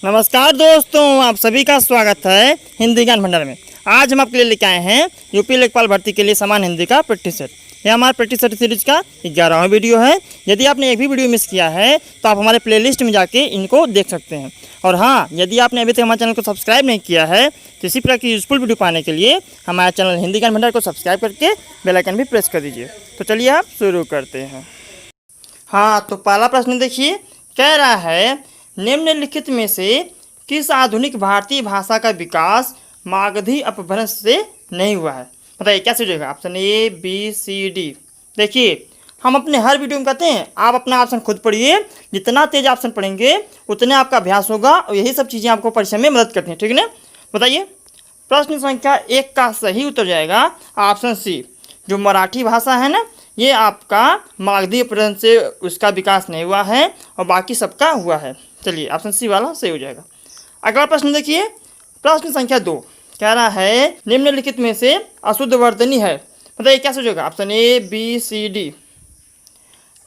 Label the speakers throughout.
Speaker 1: नमस्कार दोस्तों, आप सभी का स्वागत है हिंदी ज्ञान भंडार में। आज हम आपके लिए लेके आए हैं यूपी लेखपाल भर्ती के लिए समान हिंदी का प्रैक्टिस सेट। यह हमारा प्रैक्टिस सेट सीरीज का 11वां वीडियो है। यदि आपने एक भी वीडियो मिस किया है तो आप हमारे प्लेलिस्ट में जाके इनको देख सकते हैं। और हाँ, यदि आपने अभी तक हमारे चैनल को सब्सक्राइब नहीं किया है तो इसी प्रकार की यूजफुल वीडियो पाने के लिए हमारे चैनल हिंदी ज्ञान भंडार को सब्सक्राइब करके बेल आइकन भी प्रेस कर दीजिए। तो चलिए आप शुरू करते हैं। हाँ, तो पहला प्रश्न देखिए, कह रहा है निम्नलिखित में से किस आधुनिक भारतीय भाषा का विकास मागधी अपभ्रंश से नहीं हुआ है? बताइए क्या सोचेगा? Option A, B, C, D. देखिए, हम अपने हर वीडियो में कहते हैं आप अपना ऑप्शन खुद पढ़िए। जितना तेज ऑप्शन पढ़ेंगे उतने आपका अभ्यास होगा और यही सब चीज़ें आपको परीक्षा में मदद करती हैं। ठीक है ना? बताइए, प्रश्न संख्या 1 का सही उत्तर जाएगा ऑप्शन सी। जो मराठी भाषा है ना, ये आपका मागधी अपभ्रंश से उसका विकास नहीं हुआ है और बाकी सबका हुआ है। चलिए, ऑप्शन सी वाला सही हो जाएगा। अगला प्रश्न देखिए, प्रश्न संख्या 2 कह रहा है निम्नलिखित में से अशुद्ध वर्तनी है। बताइए क्या सोचेगा? Option A, B, C, D.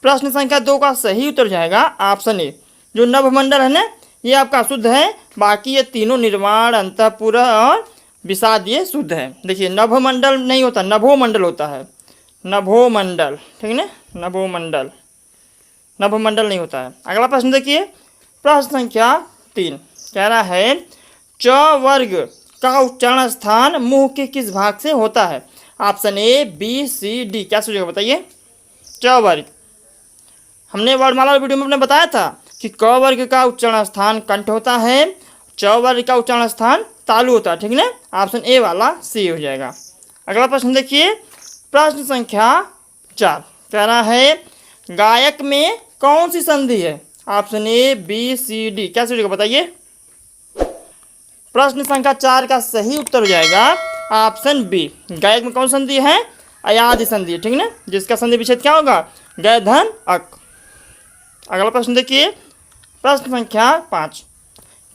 Speaker 1: प्रश्न संख्या 2 का सही उत्तर जाएगा ऑप्शन ए। जो नभमंडल है ना, ये आपका शुद्ध है। बाकी ये तीनों निर्वाण, अंतःपुर और विषाद ये शुद्ध है। देखिए, नभमंडल नहीं होता, नभोमंडल होता है। नभोमंडल, ठीक है ना? नभोमंडल, नभमंडल नहीं होता है। अगला प्रश्न देखिए, प्रश्न संख्या 3 कह रहा है च वर्ग का उच्चारण स्थान मुंह के किस भाग से होता है? Option A, B, C, D. क्या सोचेगा? बताइए। च वर्ग, हमने वर्णमाला वीडियो में अपने बताया था कि क वर्ग का उच्चारण स्थान कंठ होता है, च वर्ग का उच्चारण स्थान तालु होता है। ठीक है ना? ऑप्शन ए वाला सी हो जाएगा। अगला प्रश्न देखिए, प्रश्न संख्या 4 कह रहा है गायक में कौन सी संधि है? Option A, B, C, D. क्या सोचेगा? बताइए। प्रश्न संख्या 4 का सही उत्तर हो जाएगा ऑप्शन बी। गायक में कौन संधि है? अयादि संधि। ठीक है ना? जिसका संधि विच्छेद क्या होगा? गय धन अक। अगला प्रश्न देखिए, प्रश्न संख्या 5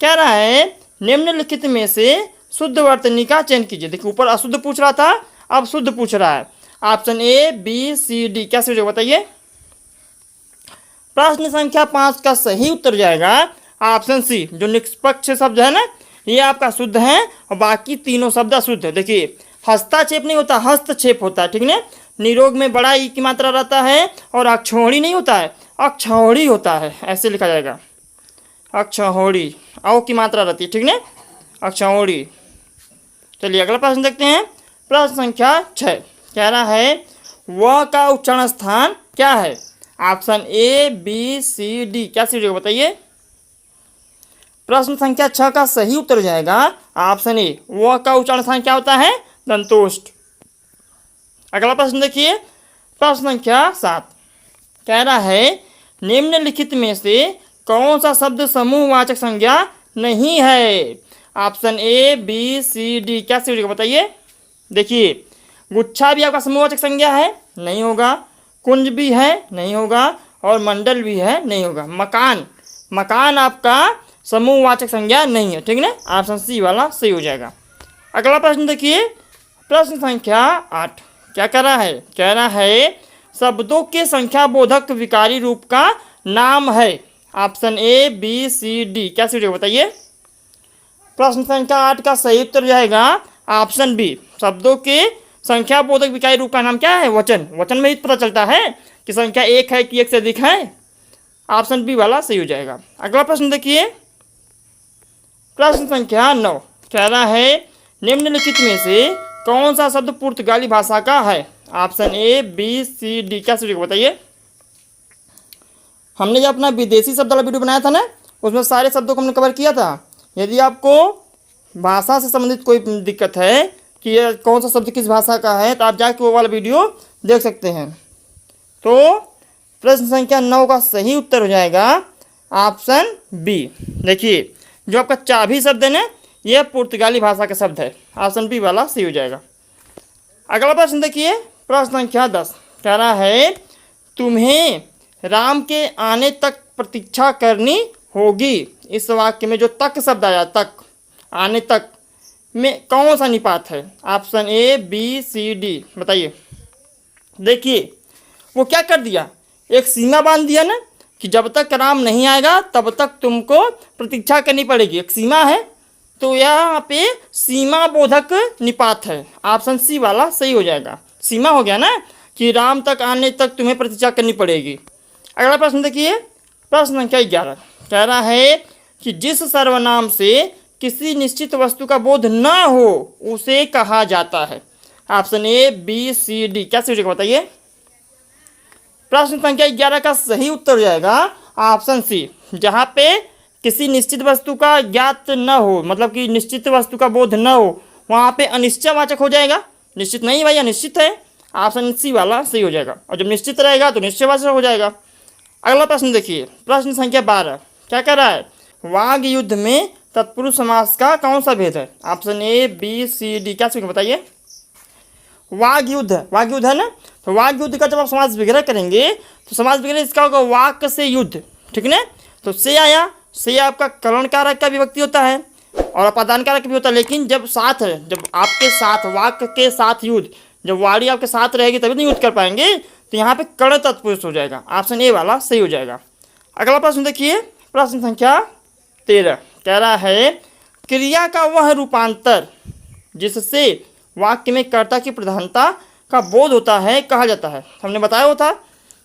Speaker 1: कह रहा है निम्नलिखित में से शुद्ध वर्तनी का चयन कीजिए। देखिए, ऊपर अशुद्ध पूछ रहा था, अब शुद्ध पूछ रहा है। Option A, B, C, D. क्या सोचेगा? बताइए। प्रश्न संख्या 5 का सही उत्तर जाएगा ऑप्शन सी। जो निष्पक्ष शब्द है ना, ये आपका शुद्ध है और बाकी तीनों शब्द अशुद्ध है। देखिए, हस्ताक्षेप नहीं होता, हस्तक्षेप होता है। ठीक है? निरोग में बड़ा ई की मात्रा रहता है और अक्षौहिणी नहीं होता है, अक्षौहिणी होता है। ऐसे लिखा जाएगा, अक्षौहिणी, औ की मात्रा रहती है। ठीक है? अक्षौहिणी। चलिए अगला प्रश्न देखते हैं। प्रश्न संख्या 6 कह रहा है व का उच्चारण स्थान क्या है? Option A, B, C, D. क्या सी होगा? बताइए। प्रश्न संख्या 6 का सही उत्तर जाएगा ऑप्शन ए। व का उच्चारण स्थान क्या होता है? दंतोष्ठ। अगला प्रश्न देखिए, प्रश्न संख्या 7 कह रहा है निम्नलिखित में से कौन सा शब्द समूहवाचक संज्ञा नहीं है? Option A, B, C, D. क्या सी होगा? बताइए। देखिए, गुच्छा भी आपका समूहवाचक संज्ञा है, नहीं होगा। कुंज भी है, नहीं होगा। और मंडल भी है, नहीं होगा। मकान, मकान आपका समूहवाचक संज्ञा नहीं है। ठीक है ना? ऑप्शन सी वाला सही हो जाएगा। अगला प्रश्न देखिए, प्रश्न संख्या 8 क्या कह रहा है? कह रहा है शब्दों के संख्या बोधक विकारी रूप का नाम है। Option A, B, C, D. क्या सी होगा? बताइए। प्रश्न संख्या 8 का सही उत्तर जाएगा ऑप्शन बी। शब्दों के संख्या बोधक विकारी रूप का नाम क्या है? वचन। वचन में ही पता चलता है कि संख्या एक है कि एक से अधिक है। ऑप्शन बी वाला सही हो जाएगा। अगला प्रश्न देखिए, प्रश्न संख्या 9 कह रहा है निम्नलिखित में से कौन सा शब्द पुर्तगाली भाषा का है? Option A, B, C, D. क्या सही होगा? बताइए। हमने जो अपना विदेशी शब्द वाला वीडियो बनाया था ना, उसमें सारे शब्दों को हमने कवर किया था। यदि आपको भाषा से संबंधित कोई दिक्कत है कि ये कौन सा शब्द किस भाषा का है, तो आप जाके वो वाला वीडियो देख सकते हैं। तो प्रश्न संख्या 9 का सही उत्तर हो जाएगा ऑप्शन बी। देखिए, जो आपका चाबी शब्द है ना, यह पुर्तगाली भाषा का शब्द है। ऑप्शन बी वाला सही हो जाएगा। अगला प्रश्न देखिए, प्रश्न संख्या 10 कह रहा है तुम्हें राम के आने तक प्रतीक्षा करनी होगी। इस वाक्य में जो तक शब्द आया, तक, आने तक में कौन सा निपात है? Option A, B, C, D. बताइए। देखिए, वो क्या कर दिया, एक सीमा बांध दिया ना कि जब तक राम नहीं आएगा तब तक तुमको प्रतीक्षा करनी पड़ेगी, एक सीमा है। तो यहाँ पे सीमा बोधक निपात है, ऑप्शन सी वाला सही हो जाएगा। सीमा हो गया ना कि राम तक आने तक तुम्हें प्रतीक्षा करनी पड़ेगी। अगला प्रश्न देखिए, प्रश्न संख्या 11 कह रहा है कि जिस सर्वनाम से किसी निश्चित वस्तु का बोध न हो उसे कहा जाता है। Option A, B, C, D, क्या सही बताइए। प्रश्न संख्या 11 का सही उत्तर हो जाएगा ऑप्शन सी, जहाँ पे किसी निश्चित वस्तु का ज्ञात न हो, मतलब कि निश्चित वस्तु का बोध न हो, वहाँ पे अनिश्चयवाचक हो जाएगा। निश्चित नहीं भाई, अनिश्चित है, ऑप्शन सी वाला सही हो जाएगा। और जब निश्चित रहेगा तो निश्चयवाचक हो जाएगा। अगला प्रश्न देखिए, प्रश्न संख्या 12 क्या कह रहा है, वाग युद्ध में तत्पुरुष समास का कौन सा भेद है। Option A, B, C, D, क्या सही बताइए। वाग युद्ध है ना, तो वाग युद्ध का जब आप समास विग्रह करेंगे तो समास विग्रह इसका होगा वाक से युद्ध, ठीक ना। तो से आया, से आपका करण कारक का विभक्ति होता है और अपादान कारक भी होता है, लेकिन जब साथ है, जब आपके साथ वाक के साथ युद्ध, जब वाणी आपके साथ रहेगी तभी नहीं युद्ध कर पाएंगे, तो यहाँ पे कर्ण तत्पुरुष हो जाएगा। ऑप्शन ए वाला सही हो जाएगा। अगला प्रश्न देखिए, प्रश्न संख्या 13 कह रहा है क्रिया का वह रूपांतर जिससे वाक्य में कर्ता की प्रधानता का बोध होता है कहा जाता है। हमने बताया वो था,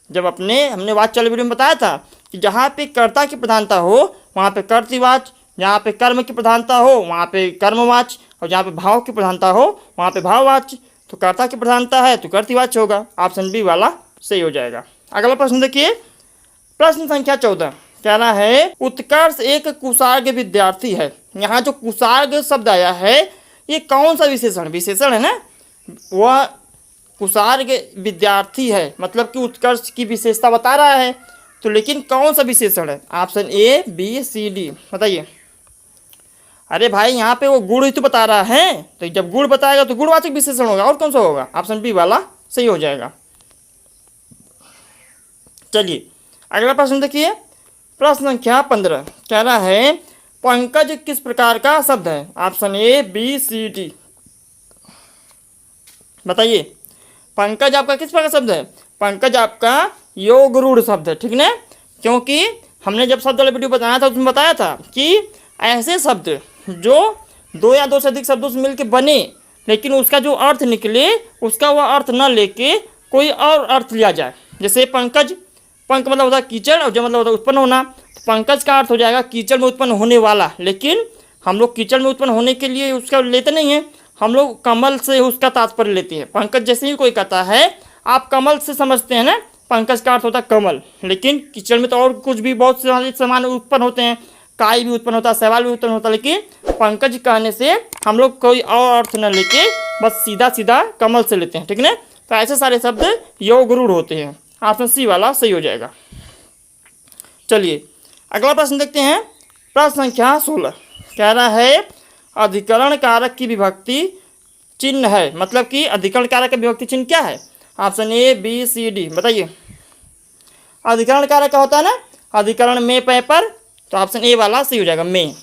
Speaker 1: जब हमने वाच्य वाले वीडियो में बताया था कि जहाँ पे कर्ता की प्रधानता हो वहाँ पे कर्तृवाच, जहाँ पे कर्म की प्रधानता हो वहाँ पे कर्मवाच, और जहाँ पे भाव की प्रधानता हो वहाँ पे भाववाच। तो कर्ता की प्रधानता है तो कर्तृवाच होगा, ऑप्शन बी वाला सही हो जाएगा। अगला प्रश्न देखिए, प्रश्न संख्या 14 कह रहा है उत्कर्ष एक कुसार्ग विद्यार्थी है। यहाँ जो कुसार्ग शब्द आया है ये कौन सा विशेषण है ना, वह कुसार्ग विद्यार्थी है, मतलब कि उत्कर्ष की विशेषता बता रहा है। तो लेकिन कौन सा विशेषण है। Option A, B, C, D बताइए। अरे भाई यहाँ पे वो गुण ही तो बता रहा है, तो जब गुण बताएगा तो गुणवाचक विशेषण होगा, और कौन सा होगा। ऑप्शन बी वाला सही हो जाएगा। चलिए अगला प्रश्न देखिए, प्रश्न संख्या 15 कह रहा है पंकज किस प्रकार का शब्द है। Option A, B, C, D बताइए। पंकज आपका किस प्रकार का शब्द है। पंकज आपका योग रूढ़ शब्द है, ठीक ना। क्योंकि हमने जब शब्द वाला वीडियो बताया था उसमें बताया था कि ऐसे शब्द जो दो या दो से अधिक शब्दों से मिलकर बने लेकिन उसका जो अर्थ निकले उसका वह अर्थ न लेके कोई और अर्थ लिया जाए। जैसे पंकज, पंक मतलब होता है कीचड़ और जो मतलब होता है उत्पन्न होना, तो पंकज का अर्थ हो जाएगा कीचड़ में उत्पन्न होने वाला। लेकिन हम लोग कीचड़ में उत्पन्न होने के लिए उसका लेते नहीं हैं, हम लोग कमल से उसका तात्पर्य लेते हैं। पंकज जैसे ही कोई कहता है आप कमल से समझते हैं ना, पंकज का अर्थ होता है कमल। लेकिन कीचड़ में तो और कुछ भी बहुत से सामान उत्पन्न होते हैं, काई भी उत्पन्न होता है, शैवाल भी उत्पन्न होता है, लेकिन पंकज कहने से हम लोग कोई और अर्थ न लेके बस सीधा सीधा कमल से लेते हैं, ठीक ना। तो ऐसे सारे शब्द योग रूढ़ होते हैं, ऑप्शन सी वाला सही हो जाएगा। चलिए अगला प्रश्न देखते हैं, प्रश्न संख्या 16 कह रहा है अधिकरण कारक की विभक्ति चिन्ह है, मतलब कि अधिकरण कारक का विभक्ति चिन्ह क्या है। Option A, B, C, D बताइए। अधिकरण कारक का होता है ना अधिकरण में पे पर, तो ऑप्शन ए वाला सही हो जाएगा में।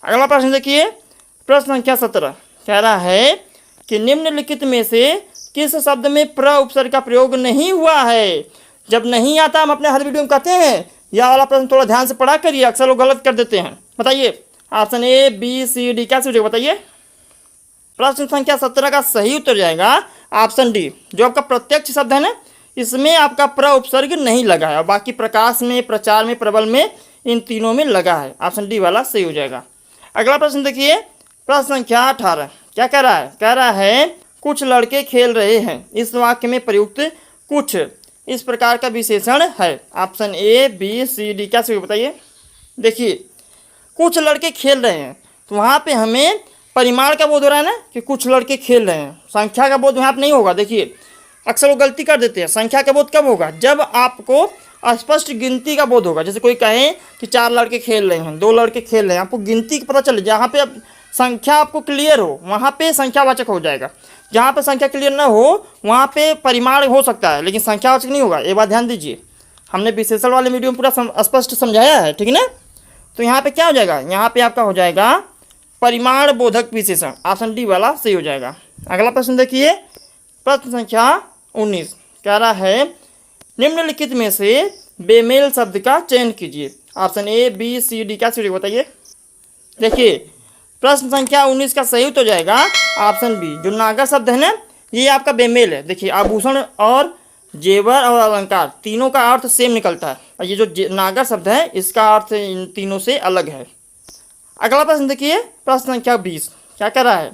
Speaker 1: अगला प्रश्न देखिए, प्रश्न संख्या 17 कह रहा है कि निम्नलिखित में से किस शब्द में प्र उपसर्ग का प्रयोग नहीं हुआ है। जब नहीं आता हम अपने हर वीडियो में कहते हैं यह वाला प्रश्न थोड़ा ध्यान से पढ़ा करिए, अक्सर लोग गलत कर देते हैं। बताइए option A, B, C, D क्या सोचेगा बताइए। प्रश्न संख्या 17 का सही उत्तर जाएगा ऑप्शन डी, जो आपका प्रत्यक्ष शब्द है ना इसमें आपका प्र उपसर्ग नहीं लगा है, और बाकी प्रकाश में, प्रचार में, प्रबल में, इन तीनों में लगा है। ऑप्शन डी वाला सही हो जाएगा। अगला प्रश्न देखिए, प्रश्न संख्या 18 क्या कह रहा है, कह रहा है कुछ लड़के खेल रहे हैं, इस वाक्य में प्रयुक्त कुछ इस प्रकार का विशेषण है। Option A, B, C, D क्या सही बताइए। देखिए कुछ लड़के खेल रहे हैं, तो वहाँ पे हमें परिमाण का बोध हो रहा है ना कि कुछ लड़के खेल रहे हैं, संख्या का बोध यहाँ पे नहीं होगा। देखिए अक्सर वो गलती कर देते हैं, संख्या का बोध कब होगा जब आपको स्पष्ट गिनती का बोध होगा। जैसे कोई कहे कि 4 लड़के खेल रहे हैं, 2 लड़के खेल रहे हैं, आपको गिनती पता चले, जहाँ पे संख्या आपको क्लियर हो वहाँ पे संख्यावाचक हो जाएगा, जहाँ पे संख्या क्लियर ना हो वहाँ पे परिमाण हो सकता है लेकिन संख्यावाचक नहीं होगा। ये बात ध्यान दीजिए, हमने विशेषण वाले वीडियो में पूरा स्पष्ट समझाया है, ठीक है ना। तो यहाँ पे क्या हो जाएगा, यहाँ पे आपका हो जाएगा परिमाण बोधक विशेषण, ऑप्शन डी वाला सही हो जाएगा। अगला प्रश्न देखिए, प्रश्न संख्या 19 कह रहा है निम्नलिखित में से बेमेल शब्द का चयन कीजिए। Option A, B, C, D, क्या सही बताइए। देखिए प्रश्न संख्या 19 का सही उत्तर हो जाएगा ऑप्शन बी। जो नागर शब्द है ना, ये आपका बेमेल है। देखिए आभूषण और जेवर और अलंकार तीनों का अर्थ सेम निकलता है, और ये जो नागर शब्द है इसका अर्थ इन तीनों से अलग है। अगला प्रश्न देखिए, प्रश्न संख्या 20 क्या कह रहा है।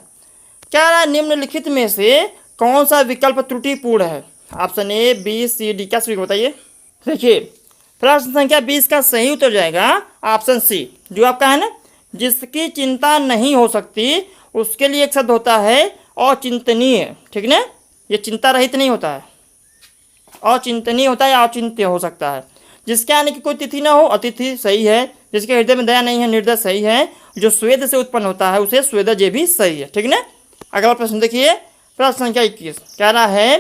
Speaker 1: क्या रहा है, निम्नलिखित में से कौन सा विकल्प त्रुटिपूर्ण है। Option A, B, C, D, क्या सही बताइए। देखिए प्रश्न संख्या 20 का सही उत्तर जाएगा ऑप्शन सी। जो आपका है ना, जिसकी चिंता नहीं हो सकती उसके लिए एक शब्द होता है अचिंतनीय। ठीक ना, ये चिंता रहित नहीं होता है, अचिंतनीय होता है, अचिंत्य हो सकता है। जिसके आने की कोई तिथि ना हो, अतिथि सही है। जिसके हृदय में दया नहीं है, निर्दय सही है। जो स्वेद से उत्पन्न होता है उसे स्वेदज भी सही है। ठीक ना। अगला प्रश्न देखिए, प्रश्न संख्या 21 कह रहा है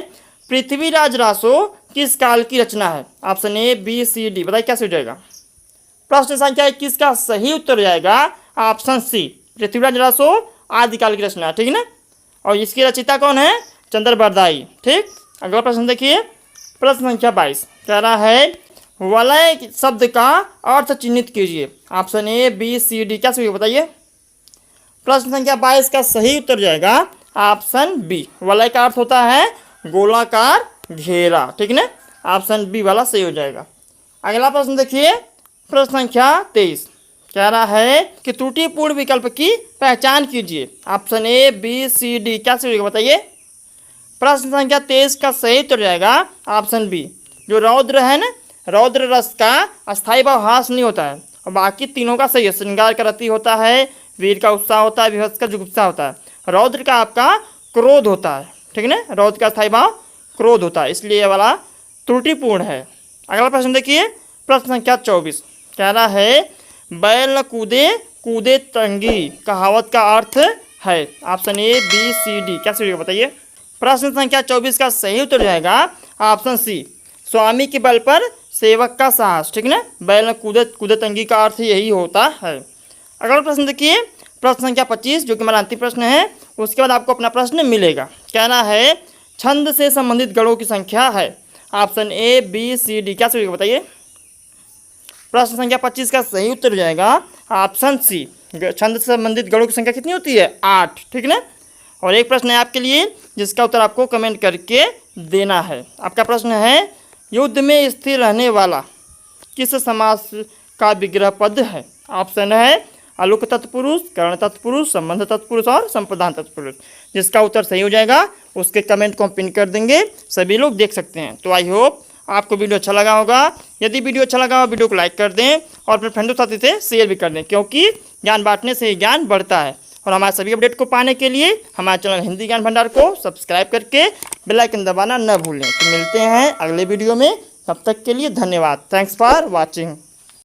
Speaker 1: पृथ्वीराज रासो किस काल की रचना है। Option A, B, C, D, बताइए क्या सही हो जाएगा। प्रश्न संख्या 21 का सही उत्तर जाएगा ऑप्शन सी। पृथ्वीराज रासो आदिकाल की रचना है। ठीक ना, और इसकी रचिता कौन है, चंद्र बरदाई। ठीक। अगला प्रश्न देखिए, प्रश्न संख्या 22 कह रहा है वलय शब्द का अर्थ चिन्हित कीजिए। Option A, B, C, D, क्या सही बताइए। प्रश्न संख्या 22 का सही उत्तर जाएगा ऑप्शन बी। वलय का अर्थ होता है गोलाकार घेरा। ठीक ना, ऑप्शन बी वाला सही हो जाएगा। अगला प्रश्न देखिए, प्रश्न संख्या 23 कह रहा है कि त्रुटिपूर्ण विकल्प की पहचान कीजिए। Option A, B, C, D, क्या सही बताइए। प्रश्न संख्या 23 का सही उत्तर जाएगा ऑप्शन बी। जो रौद्र है ना, रौद्र रस का अस्थायी भाव हास नहीं होता है, और बाकी तीनों का सही है। श्रृंगार का रति होता है, वीर का उत्साह होता है, विभत्स का जुगुप्सा होता है। रौद्र का आपका क्रोध होता है। ठीक है ना, रौद्र का अस्थायी भाव क्रोध होता है, इसलिए ये वाला त्रुटिपूर्ण है। अगला प्रश्न देखिए, प्रश्न संख्या 24 कह रहा है बैल न कूदे कूदे तंगी कहावत का अर्थ है। Option A, B, C, D, क्या सही बताइए। प्रश्न संख्या 24 का सही उत्तर जाएगा ऑप्शन सी। स्वामी के बल पर सेवक का साहस। ठीक ना, बैल न कूदे कूदे तंगी का अर्थ यही होता है। अगला प्रश्न देखिए, प्रश्न संख्या 25 जो कि हमारा अंतिम प्रश्न है, उसके बाद आपको अपना प्रश्न मिलेगा। कहना है छंद से संबंधित गणों की संख्या है। Option A, B, C, D, क्या सही बताइए। प्रश्न संख्या 25 का सही उत्तर हो जाएगा ऑप्शन सी। छंद से संबंधित गणों की संख्या कितनी होती है, 8। ठीक ना, और एक प्रश्न है आपके लिए जिसका उत्तर आपको कमेंट करके देना है। आपका प्रश्न है युद्ध में स्थिर रहने वाला किस समास का विग्रह पद है। ऑप्शन है अलुक तत्पुरुष, कर्ण तत्पुरुष, संबंध तत्पुरुष और संप्रदान तत्पुरुष। जिसका उत्तर सही हो जाएगा उसके कमेंट को हम पिन कर देंगे, सभी लोग देख सकते हैं। तो आई होप आपको वीडियो अच्छा लगा होगा। यदि वीडियो अच्छा लगा हो वीडियो को लाइक कर दें और अपने फ्रेंडों साथी से शेयर भी कर दें, क्योंकि ज्ञान बांटने से ज्ञान बढ़ता है। और हमारे सभी अपडेट को पाने के लिए हमारे चैनल हिंदी ज्ञान भंडार को सब्सक्राइब करके बेल आइकन दबाना न भूलें। तो मिलते हैं अगले वीडियो में, तब तक के लिए धन्यवाद। Thanks for watching.